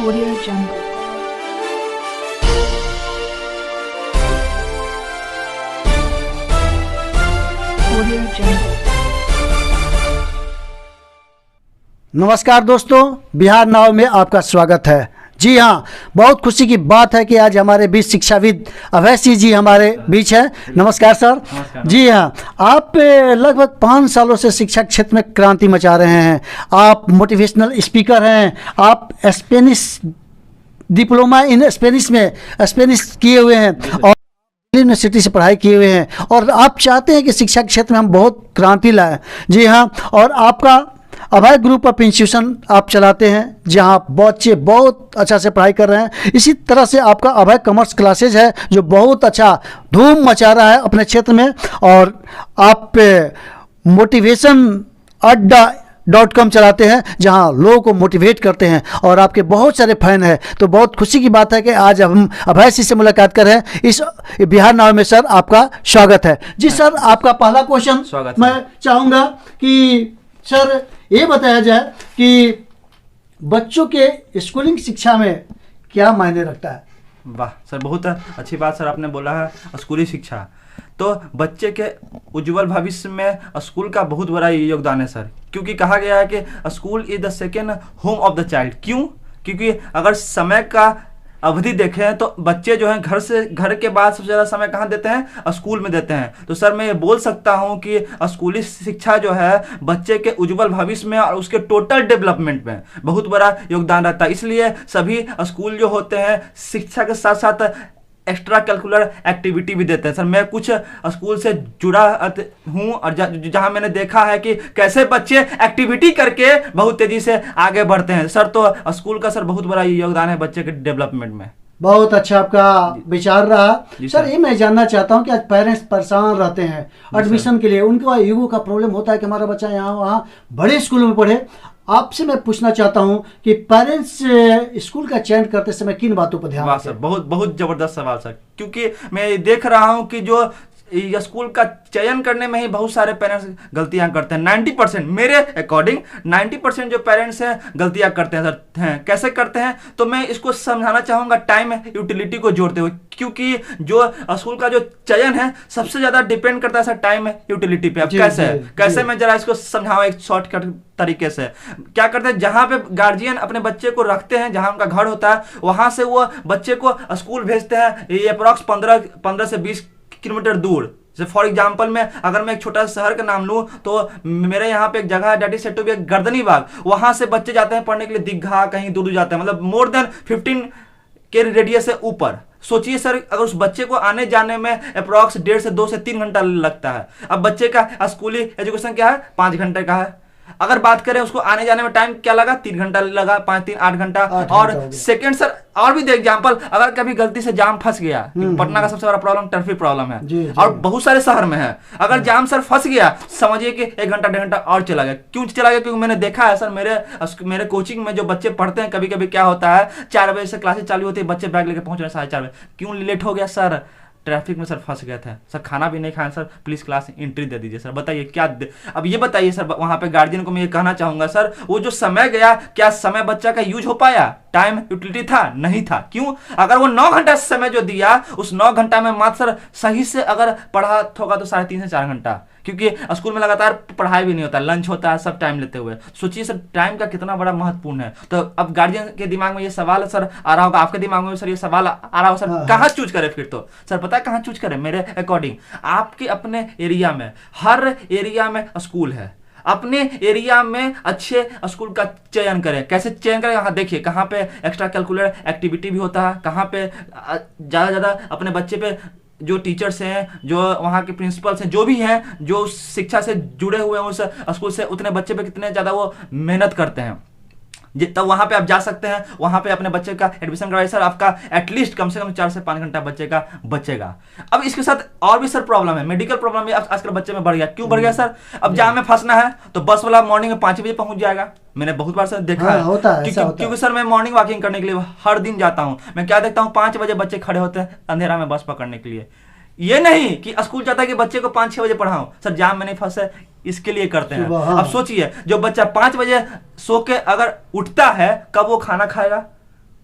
Audio Jungle. Audio Jungle. नमस्कार दोस्तों, बिहार नाव में आपका स्वागत है। जी हाँ, बहुत खुशी की बात है कि आज हमारे बीच शिक्षाविद अभय सिंह जी हमारे बीच है। नमस्कार सर। नमस्कार। जी हाँ, आप लगभग 5 सालों से शिक्षा क्षेत्र में क्रांति मचा रहे हैं। आप मोटिवेशनल स्पीकर हैं, आप स्पेनिश डिप्लोमा इन स्पेनिश किए हुए हैं और यूनिवर्सिटी से पढ़ाई किए हुए हैं और आप चाहते हैं कि शिक्षा क्षेत्र में हम बहुत क्रांति लाएं। जी हाँ, और आपका अभय ग्रुप ऑफ इंस्टीट्यूशन आप चलाते हैं जहां बच्चे बहुत अच्छा से पढ़ाई कर रहे हैं। इसी तरह से आपका अभय कॉमर्स क्लासेज है जो बहुत अच्छा धूम मचा रहा है अपने क्षेत्र में। और आप मोटिवेशन अड्डा.com चलाते हैं जहां लोगों को मोटिवेट करते हैं और आपके बहुत सारे फैन हैं। तो बहुत खुशी की बात है कि आज हम अभय सिंह से मुलाकात कर रहे हैं इस बिहार नाव में। सर, आपका स्वागत है। जी सर, आपका पहला क्वेश्चन स्वागत मैं चाहूँगा कि सर ये बताया जाए कि बच्चों के स्कूलिंग शिक्षा में क्या मायने रखता है। वाह सर, बहुत अच्छी बात सर आपने बोला है। स्कूली शिक्षा तो बच्चे के उज्जवल भविष्य में स्कूल का बहुत बड़ा योगदान है सर, क्योंकि कहा गया है कि school is the second home of the child. क्यों? क्योंकि अगर समय का अवधि देखें तो बच्चे जो हैं घर के बाद सबसे ज़्यादा समय कहाँ देते हैं? स्कूल में देते हैं। तो सर मैं ये बोल सकता हूँ कि स्कूली शिक्षा जो है बच्चे के उज्जवल भविष्य में और उसके टोटल डेवलपमेंट में बहुत बड़ा योगदान रहता है। इसलिए सभी स्कूल जो होते हैं शिक्षा के साथ साथ एक्स्ट्रा कैलकुलर एक्टिविटी भी देते हैं। सर मैं कुछ स्कूल से जुड़ा हूँ और जहाँ मैंने देखा है कि कैसे बच्चे एक्टिविटी करके बहुत तेजी से आगे बढ़ते हैं। सर तो स्कूल का सर बहुत बड़ा योगदान है बच्चे के डेवलपमेंट में। बहुत अच्छा आपका विचार रहा। जी सर, ये मैं जानना चाहता हूँ कि आज पेरेंट्स परेशान रहते हैं एडमिशन के लिए। उनका ईगो का प्रॉब्लम होता है कि हमारा बच्चा यहाँ वहाँ बड़े स्कूलों में पढ़े। आपसे मैं पूछना चाहता हूँ कि पेरेंट्स स्कूल का चयन करते समय किन बातों पर ध्यान वाह रखें? सर, बहुत बहुत जबरदस्त सवाल सर, क्योंकि मैं देख रहा हूँ कि जो स्कूल का चयन करने में ही बहुत सारे पेरेंट्स गलतियां करते हैं। 90% मेरे अकॉर्डिंग 90% जो पेरेंट्स हैं गलतियां करते हैं सर। हैं कैसे करते हैं? तो मैं इसको समझाना चाहूँगा टाइम यूटिलिटी को जोड़ते हुए, क्योंकि जो स्कूल का जो चयन है सबसे ज़्यादा डिपेंड करता है सर टाइम यूटिलिटी पे। अब कैसे मैं जरा इसको समझाऊँ एक शॉर्टकट तरीके से। क्या करते हैं, जहाँ पे गार्जियन अपने बच्चे को रखते हैं, जहाँ उनका घर होता है, वहाँ से वो बच्चे को स्कूल भेजते हैं ये अप्रॉक्स 15 से 20 किलोमीटर दूर। जैसे फॉर एग्जाम्पल में अगर मैं एक छोटा सा शहर का नाम लूँ तो मेरे यहाँ पे एक जगह है that is said to be Gardani Bagh. वहाँ से बच्चे जाते हैं पढ़ने के लिए दीघा, कहीं दूर जाते हैं, मतलब मोर देन 15 के रेडियस से ऊपर। सोचिए सर, अगर उस बच्चे को आने जाने में अप्रॉक्स 1.5 से 2 से 3 घंटा लगता है। अब बच्चे का स्कूली एजुकेशन क्या है? 5 घंटे का है। अगर बात करें उसको आने जाने में टाइम क्या लगा? 3 घंटा लगा, 5 3 8 घंटा। और सेकंड सर और भी दे एग्जांपल, अगर कभी गलती से जाम फंस गया, पटना का सबसे बड़ा प्रॉब्लम ट्रैफिक प्रॉब्लम है जी। और बहुत सारे शहर में है। अगर जाम सर फंस गया, समझिए कि 1 घंटा 1.5 घंटा और चला गया। क्यों चला गया? क्योंकि मैंने देखा है सर, मेरे कोचिंग में जो बच्चे पढ़ते हैं, कभी कभी क्या होता है 4 बजे से क्लासेस चालू होती है, बच्चे बैग लेके पहुंच रहे हैं 4:30 बजे। क्यों लेट हो गया? सर ट्रैफिक में सर फंस गए थे सर, खाना भी नहीं खाए सर, प्लीज क्लास एंट्री दे दीजिए सर। बताइए क्या अब ये बताइए सर, वहां पे गार्जियन को मैं ये कहना चाहूंगा सर, वो जो समय गया, क्या समय बच्चा का यूज हो पाया? टाइम यूटिलिटी था? नहीं था। क्यों? अगर वो 9 घंटा समय जो दिया, उस 9 घंटा में मात्र सर सही से अगर पढ़ा होगा तो 3.5 से 4 घंटा, क्योंकि स्कूल में लगातार पढ़ाई भी नहीं होता, लंच होता है, सब टाइम लेते हुए। सोचिए सर टाइम का कितना बड़ा महत्वपूर्ण है। तो अब गार्जियन के दिमाग में ये सवाल सर आ रहा होगा, आपके दिमाग में सर ये सवाल आ रहा होगा सर, कहाँ चूज करें फिर? तो सर पता है कहाँ चूज करें? मेरे अकॉर्डिंग आपके अपने एरिया में, हर एरिया में स्कूल है, अपने एरिया में अच्छे स्कूल का चयन करें। कैसे चयन करें? हाँ देखिए, कहाँ पे एक्स्ट्रा कैलकुलर एक्टिविटी भी होता है, कहाँ पे ज़्यादा अपने बच्चे पे जो टीचर्स हैं, जो वहाँ के प्रिंसिपल्स हैं, जो भी हैं, जो शिक्षा से जुड़े हुए हैं उस स्कूल से, उतने बच्चे पे कितने ज़्यादा वो मेहनत करते हैं, तब वहाँ पे आप जा सकते हैं, वहाँ पे अपने बच्चे का एडमिशन करवाइए सर। आपका एटलीस्ट कम से कम 4 से 5 घंटा बच्चे का बचेगा। अब इसके साथ और भी सर प्रॉब्लम है, मेडिकल प्रॉब्लम भी आजकल बच्चे में बढ़ गया। क्यों बढ़ गया सर? अब जाम में फंसना है तो बस वाला मॉर्निंग में 5 बजे पहुंच जाएगा। मैंने बहुत बार सर देखा है, क्योंकि सर मैं मॉर्निंग वॉकिंग करने के लिए हर दिन जाता हूँ। मैं क्या देखता हूँ, 5 बजे बच्चे खड़े होते हैं अंधेरा में बस पकड़ने के लिए। ये नहीं कि स्कूल जाता है कि बच्चे को 5-6 बजे पढ़ाऊं, सर जाम में नहीं फंसे इसके लिए करते हैं। अब सोचिए, जो बच्चा 5 बजे सो के अगर उठता है, कब वो खाना खाएगा?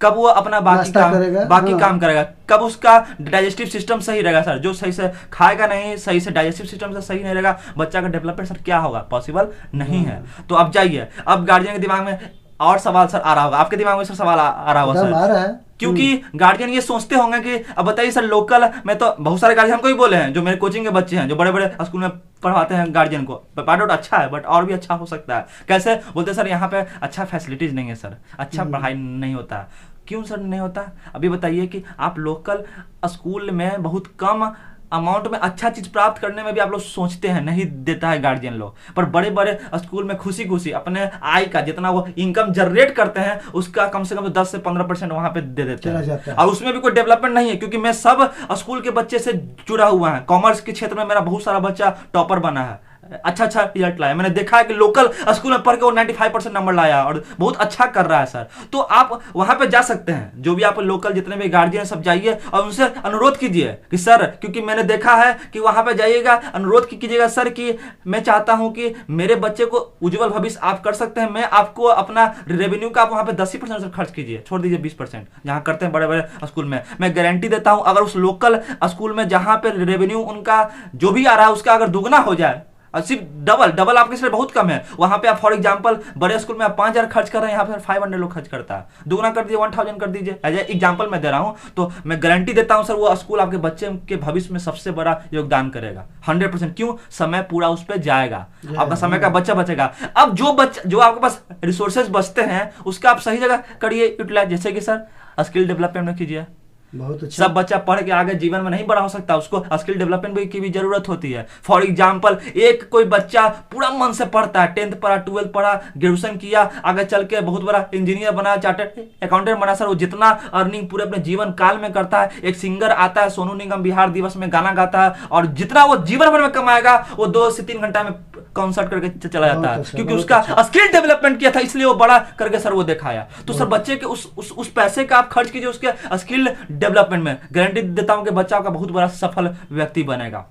कब वो अपना बाकी नाश्ता काम करेगा, बाकी हाँ। काम करेगा, कब उसका डाइजेस्टिव सिस्टम सही रहेगा सर, जो सही से खाएगा नहीं, सही से डाइजेस्टिव सिस्टम से सही नहीं रहेगा, बच्चा का डेवलपमेंट सर क्या होगा, पॉसिबल नहीं है। तो अब जाइए, अब गार्जियन के दिमाग में और सवाल सर आ रहा होगा, आपके दिमाग में सर सवाल आ रहा होगा एकदम आ सर, रहा है। क्योंकि गार्जियन ये सोचते होंगे कि अब बताइए सर लोकल में तो बहुत सारे गार्जियन हमको ही बोले हैं, जो मेरे कोचिंग के बच्चे हैं, जो बड़े बड़े स्कूल में पढ़ाते हैं गार्जियन को, पार्ट अच्छा है बट और भी अच्छा हो सकता है। कैसे बोलते हैं सर यहाँ पे अच्छा फैसिलिटीज नहीं है सर, अच्छा पढ़ाई नहीं होता है। क्यों सर नहीं होता, अभी बताइए कि आप लोकल स्कूल में बहुत कम अमाउंट में अच्छा चीज प्राप्त करने में भी आप लोग सोचते हैं, नहीं देता है गार्जियन लोग, पर बड़े बड़े स्कूल में खुशी खुशी अपने आय का जितना वो इनकम जनरेट करते हैं उसका कम से कम 10 से 15% वहां पे दे देते चला जाता हैं, है। और उसमें भी कोई डेवलपमेंट नहीं है। क्योंकि मैं सब स्कूल के बच्चे से जुड़ा हुआ है, कॉमर्स के क्षेत्र में मेरा बहुत सारा बच्चा टॉपर बना है, अच्छा रिजल्ट लाया, मैंने देखा है कि लोकल स्कूल में पढ़ के वो 95% नंबर लाया और बहुत अच्छा कर रहा है सर। तो आप वहां पे जा सकते हैं, जो भी आप लोकल जितने भी गार्जियन सब जाइए और उनसे अनुरोध कीजिए कि सर, क्योंकि मैंने देखा है कि वहां पे जाइएगा, अनुरोध कीजिएगा सर कि मैं चाहता हूं कि मेरे बच्चे को उज्जवल भविष्य आप कर सकते हैं, मैं आपको अपना रेवेन्यू का आप वहां पे 10% खर्च कीजिए, छोड़ दीजिए 20% जहां करते हैं बड़े बड़े स्कूल में। मैं गारंटी देता हूं अगर उस लोकल स्कूल में जहां पे रेवेन्यू उनका जो भी आ रहा है उसका अगर दुगना हो जाए, और सिर्फ डबल आपके लिए बहुत कम है, वहां पे आप फॉर एग्जांपल बड़े स्कूल में आप 5,000 खर्च कर रहे हैं, यहाँ पे 500 लोग खर्च करता है, दुगना कर दीजिए 1,000 कर दीजिए, एज एग्जांपल मैं दे रहा हूं। तो मैं गारंटी देता हूं सर वो स्कूल आपके बच्चे के भविष्य में सबसे बड़ा योगदान करेगा 100%। क्यों, समय पूरा उस पर जाएगा, आपका समय का बच्चा बचेगा। अब जो आपके पास रिसोर्सेज बचते हैं उसका आप सही जगह करिए यूटिलाइज, जैसे कि सर स्किल डेवलपमेंट में कीजिए। बहुत अच्छा। सब बच्चा पढ़ के आगे जीवन में नहीं बढ़ा हो सकता, उसको स्किल डेवलपमेंट की भी जरूरत होती है। फॉर एग्जांपल एक कोई बच्चा पूरा मन से पढ़ता है, 10th पढ़ा, 12th पढ़ा, ग्रेजुएशन किया, आगे चल के बहुत बड़ा इंजीनियर बना, चार्टर्ड अकाउंटेंट बना, सर वो जितना अर्निंग पूरे अपने जीवन काल में करता है, एक सिंगर आता है सोनू निगम बिहार दिवस में गाना गाता है, और जितना वो जीवन भर में कमाएगा वो 2 से 3 घंटा में कॉन्सर्ट करके चला जाता है, क्योंकि उसका स्किल डेवलपमेंट किया था, इसलिए वो बड़ा करके सर वो दिखाया। तो सर बच्चे के उस पैसे का आप खर्च कीजिए उसके स्किल डेवलपमेंट में, गारंटी देता हूं कि बच्चा आपका बहुत बड़ा सफल व्यक्ति बनेगा।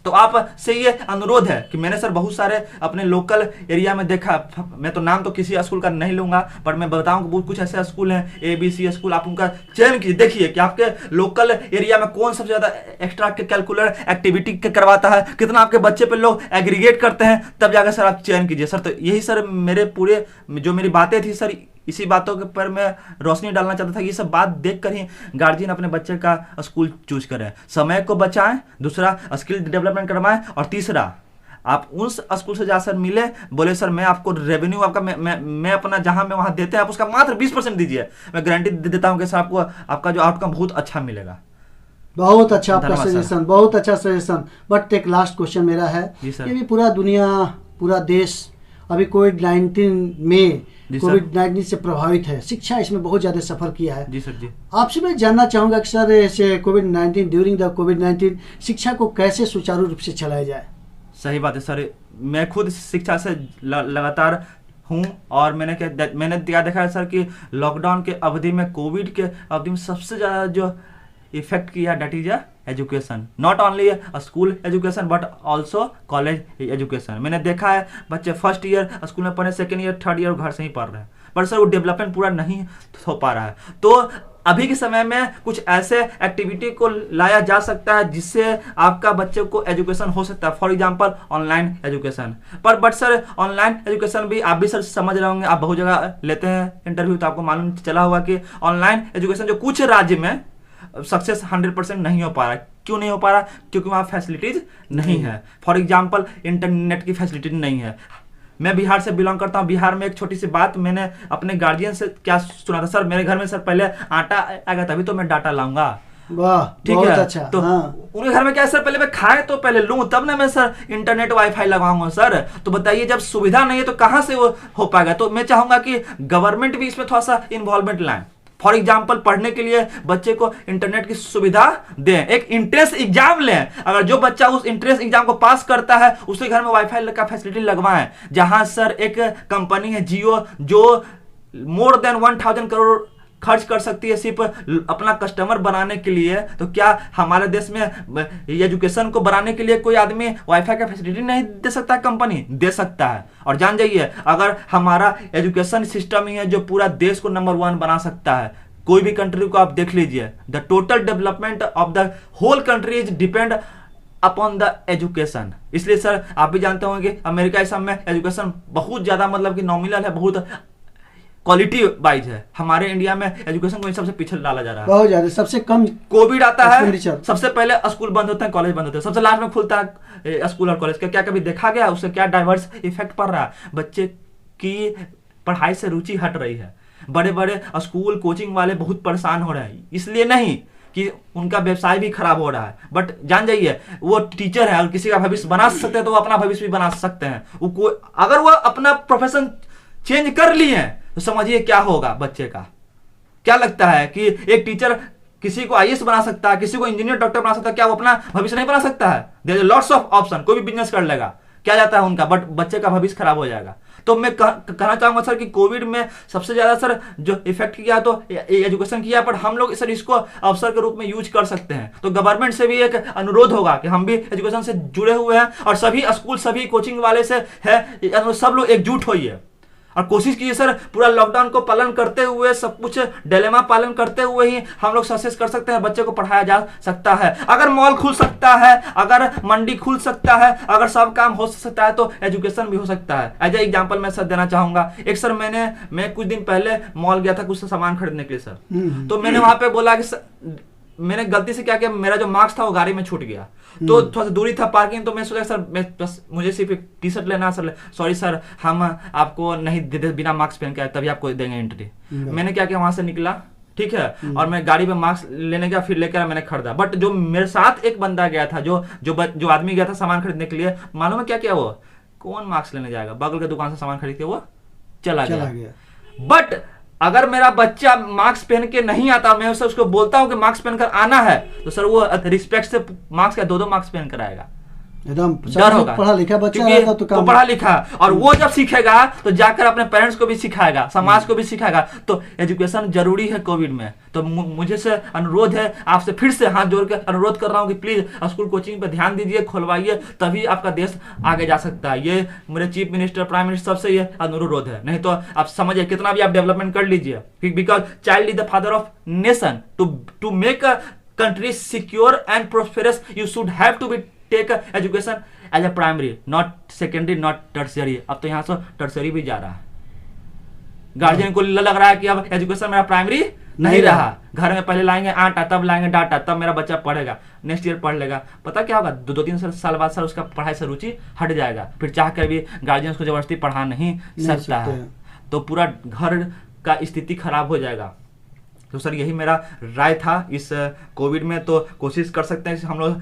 तो आप से ये अनुरोध है कि मैंने सर बहुत सारे अपने लोकल एरिया में देखा, मैं तो नाम तो किसी स्कूल का नहीं लूंगा, पर मैं बताऊं कि बहुत कुछ ऐसे स्कूल हैं ABC स्कूल, आप उनका चयन कीजिए, देखिए कि आपके लोकल एरिया में कौन सबसे ज्यादा एक्स्ट्रा करिकुलर एक्टिविटी करवाता है, कितना आपके बच्चे पे लोग एग्रीगेट करते हैं, तब जाकर सर आप चयन कीजिए सर। तो यही सर मेरे पूरे जो मेरी बातें थी सर, इसी बातों के पर मैं रोशनी डालना चाहता था। ये सब बात देखकर ही गार्जियन अपने बच्चे का स्कूल चूज करें, समय को बचाएं, दूसरा स्किल डेवलपमेंट करवाएं, और तीसरा आप उस स्कूल से जा सर मिले, बोले सर मैं आपको रेवेन्यू आपका मैं अपना जहां मैं वहां देते हैं आप उसका मात्र 20% दीजिए, मैं गारंटी देता हूं कि सर आपको आपका जो आउटकम बहुत अच्छा मिलेगा। बहुत अच्छा आपका धन्यवाद सर। सजेशन, बहुत अच्छा सजेशन। बट एक लास्ट क्वेश्चन मेरा है, जी सर। ये भी पूरा दुनिया, पूरा देश अभी कोविड-19 में जी सर। कोविड-19 से प्रभावित है, शिक्षा इसमें बहुत ज़्यादा सफ़र किया है। जी सर जी। आपसे मैं जानना चाहूँगा कि सर ऐसे कोविड-19 ड्यूरिंग द कोविड-19 शिक्षा को कैसे सुचारू रूप से चलाया जाए। सही बात है सर, मैं खुद शिक्षा से लगातार हूँ, और मैंने क्या देखा है सर कि लॉकडाउन के अवधि में, कोविड के अवधि में सबसे ज़्यादा जो इफेक्ट किया that is education, not only school education but also college education. मैंने देखा है बच्चे फर्स्ट ईयर स्कूल में पढ़े, सेकेंड ईयर, थर्ड ईयर घर से ही पढ़ रहे हैं, पर सर वो डेवलपमेंट पूरा नहीं हो पा रहा है। तो अभी के समय में कुछ ऐसे एक्टिविटी को लाया जा सकता है जिससे आपका बच्चे को एजुकेशन हो सकता है, फॉर एग्जांपल ऑनलाइन एजुकेशन। पर बट सर ऑनलाइन एजुकेशन भी आप भी सर समझ रहे होंगे, आप बहुत जगह लेते हैं इंटरव्यू, तो आपको मालूम चला होगा कि ऑनलाइन एजुकेशन जो कुछ राज्य में सक्सेस 100% नहीं हो पा रहा है। क्यों नहीं हो पा रहा? क्योंकि वहाँ फैसिलिटीज नहीं है। फॉर एग्जांपल इंटरनेट की फैसिलिटी नहीं है। मैं बिहार से बिलोंग करता हूँ। बिहार में एक छोटी सी बात मैंने अपने गार्जियन से क्या सुना था, सर मेरे घर में सर पहले आटा आएगा तभी तो मैं डाटा लाऊंगा। वाह, ठीक बहुत है, अच्छा। तो हाँ। उनके घर में क्या है सर, पहले मैं खाए तो पहले लूं तब ना मैं सर इंटरनेट वाईफाई लगाऊंगा सर। तो बताइए जब सुविधा नहीं है तो कहां से वो हो पाएगा? तो मैं चाहूंगा कि गवर्नमेंट भी इसमें थोड़ा सा इन्वॉल्वमेंट लाए। फॉर एग्जाम्पल पढ़ने के लिए बच्चे को इंटरनेट की सुविधा दें, एक इंट्रेंस एग्जाम लें। अगर जो बच्चा उस इंट्रेंस एग्जाम को पास करता है उसके घर में वाईफाई का फैसिलिटी लगवाएं। जहां सर एक कंपनी है जियो जो मोर देन 1000 करोड़ खर्च कर सकती है सिर्फ अपना कस्टमर बनाने के लिए। तो क्या हमारे देश में एजुकेशन को बनाने के लिए कोई आदमी वाईफाई का फैसिलिटी नहीं दे सकता? कंपनी दे सकता है। और जान जाइए, अगर हमारा एजुकेशन सिस्टम ही है जो पूरा देश को नंबर 1 बना सकता है, कोई भी कंट्री को आप देख लीजिए, the total development of the whole country is depend upon the education. इसलिए सर आप भी जानते होंगे कि अमेरिका इस सब में एजुकेशन बहुत ज्यादा मतलब कि नॉमिनल है, बहुत क्वालिटी वाइज है। हमारे इंडिया में एजुकेशन को सबसे पीछे डाला जा रहा है, बहुत ज्यादा, सबसे कम। कोविड आता है, expenditure। सबसे पहले स्कूल बंद होते हैं, कॉलेज बंद होते हैं, सबसे लास्ट में खुलता है स्कूल और कॉलेज। क्या कभी देखा गया उससे क्या डाइवर्स इफेक्ट पड़ रहा है? बच्चे की पढ़ाई से रुचि हट रही है। बड़े बड़े स्कूल कोचिंग वाले बहुत परेशान हो रहे हैं, इसलिए नहीं कि उनका व्यवसाय भी खराब हो रहा है, बट जान जाइए वो टीचर है, अगर किसी का भविष्य बना सकते हैं तो वो अपना भविष्य भी बना सकते हैं। अगर वो अपना प्रोफेशन चेंज कर लिए हैं तो समझिए क्या होगा बच्चे का। क्या लगता है कि एक टीचर किसी को आईएएस बना सकता है, किसी को इंजीनियर डॉक्टर बना सकता है, क्या वो अपना भविष्य नहीं बना सकता है? There are lots of option, कोई भी बिजनेस कर लेगा, क्या जाता है उनका, बट बच्चे का भविष्य खराब हो जाएगा। तो मैं कहना चाहूंगा सर कि कोविड में सबसे ज्यादा सर जो इफेक्ट किया तो एजुकेशन किया, पर हम लोग सर इसको अवसर के रूप में यूज कर सकते हैं। तो गवर्नमेंट से भी एक अनुरोध होगा कि हम भी एजुकेशन से जुड़े हुए हैं और सभी स्कूल सभी कोचिंग वाले से है, सब लोग एकजुट होइए और कोशिश कीजिए सर पूरा लॉकडाउन को पालन करते हुए, सब कुछ डिलेमा पालन करते हुए ही हम लोग सक्सेस कर सकते हैं, बच्चे को पढ़ाया जा सकता है। अगर मॉल खुल सकता है, अगर मंडी खुल सकता है, अगर सब काम हो सकता है तो एजुकेशन भी हो सकता है। एज ए एग्जांपल मैं सर देना चाहूंगा, एक सर मैं कुछ दिन पहले मॉल गया था कुछ सामान खरीदने के लिए सर, तो मैंने वहां पे बोला कि मैंने गलती से क्या किया, मेरा जो मार्क्स था वो गाड़ी में छूट गया, तो थोड़ा सा दूरी था पार्किंग, तो मैं सोचा सर मैं बस मुझे सिर्फ एक टी शर्ट लेना सर, सॉरी सर हम आपको नहीं दे बिना मार्क्स पहन के आए तभी आपको देंगे एंट्री। मैंने क्या किया, वहां से निकला, ठीक है, और मैं गाड़ी में मार्क्स लेने गया, फिर लेकर मैंने खरीदा। बट जो मेरे साथ एक बंदा गया था, जो आदमी गया था सामान खरीदने के लिए, मालूम है क्या किया? वो कौन मार्क्स लेने जाएगा, बगल के दुकान से सामान खरीद के वो चला गया। बट अगर मेरा बच्चा मार्क्स पहन के नहीं आता, मैं उसको बोलता हूं कि मार्क्स पहनकर आना है, तो सर वो रिस्पेक्ट से मार्क्स का 2 मार्क्स पहन कर आएगा। एकदम डर होगा, पढ़ा लिखा बच्चा क्योंकि तो पढ़ा लिखा, और वो जब सीखेगा तो जाकर अपने पेरेंट्स को भी सिखाएगा, समाज को भी सिखाएगा। तो एजुकेशन जरूरी है कोविड में। तो मुझे से अनुरोध है, आपसे फिर से हाथ जोड़ के अनुरोध कर रहा हूँ कि प्लीज स्कूल कोचिंग पे ध्यान दीजिए, खुलवाइए, तभी आपका देश आगे जा सकता है। ये मेरे चीफ मिनिस्टर, प्राइम मिनिस्टर सबसे ये अनुरोध है। नहीं तो आप समझिए कितना भी आप डेवलपमेंट कर लीजिए, because child is the father of nation. To make a country secure and prosperous you should have to be take education as a primary, not secondary, not tertiary. अब तो यहाँ से टर्सरी भी जा रहा है। गार्जियन को लग रहा है कि अब एजुकेशन मेरा प्राइमरी नहीं रहा, घर में पहले लाएंगे आटा, तब लाएंगे डाटा, तब मेरा बच्चा पढ़ेगा, नेक्स्ट ईयर पढ़ लेगा। पता क्या होगा, 2-3 साल बाद सर उसका पढ़ाई से रुचि हट जाएगा, फिर चाह कर भी गार्जियन उसको जबरदस्ती पढ़ा नहीं सकता है, तो पूरा घर का स्थिति खराब हो जाएगा। तो सर यही मेरा राय था इस कोविड में। तो कोशिश कर सकते हैं हम लोग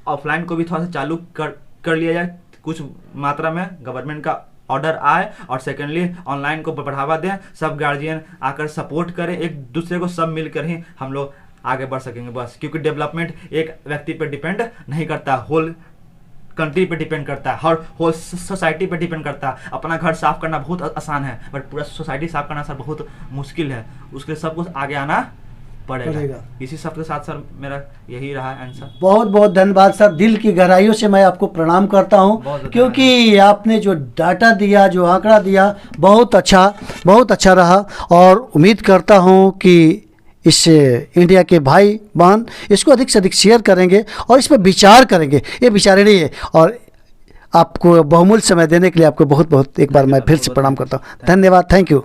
ऑफलाइन को भी थोड़ा सा चालू कर लिया जाए, कुछ मात्रा में गवर्नमेंट का ऑर्डर आए, और सेकेंडली ऑनलाइन को बढ़ावा दें, सब गार्जियन आकर सपोर्ट करें एक दूसरे को, सब मिलकर ही हम लोग आगे बढ़ सकेंगे बस। क्योंकि डेवलपमेंट एक व्यक्ति पर डिपेंड नहीं करता, होल कंट्री पे डिपेंड करता है, हर होल सोसाइटी पे डिपेंड करता है। अपना घर साफ करना बहुत आसान है, बट पूरा सोसाइटी साफ करना सर बहुत मुश्किल है, उसके लिए सब कुछ आगे आना पड़ेगा। इसी सब के साथ सर मेरा यही रहा आंसर। बहुत बहुत धन्यवाद सर, दिल की गहराइयों से मैं आपको प्रणाम करता हूं, क्योंकि आपने जो डाटा दिया, जो आंकड़ा दिया, बहुत अच्छा रहा। और उम्मीद करता हूं कि इस इंडिया के भाई बहन इसको अधिक से अधिक शेयर करेंगे और इस पर विचार करेंगे, ये विचारणीय है। और आपको बहुमूल्य समय देने के लिए आपको बहुत बहुत एक बार मैं फिर से प्रणाम करता हूँ। धन्यवाद, थैंक यू।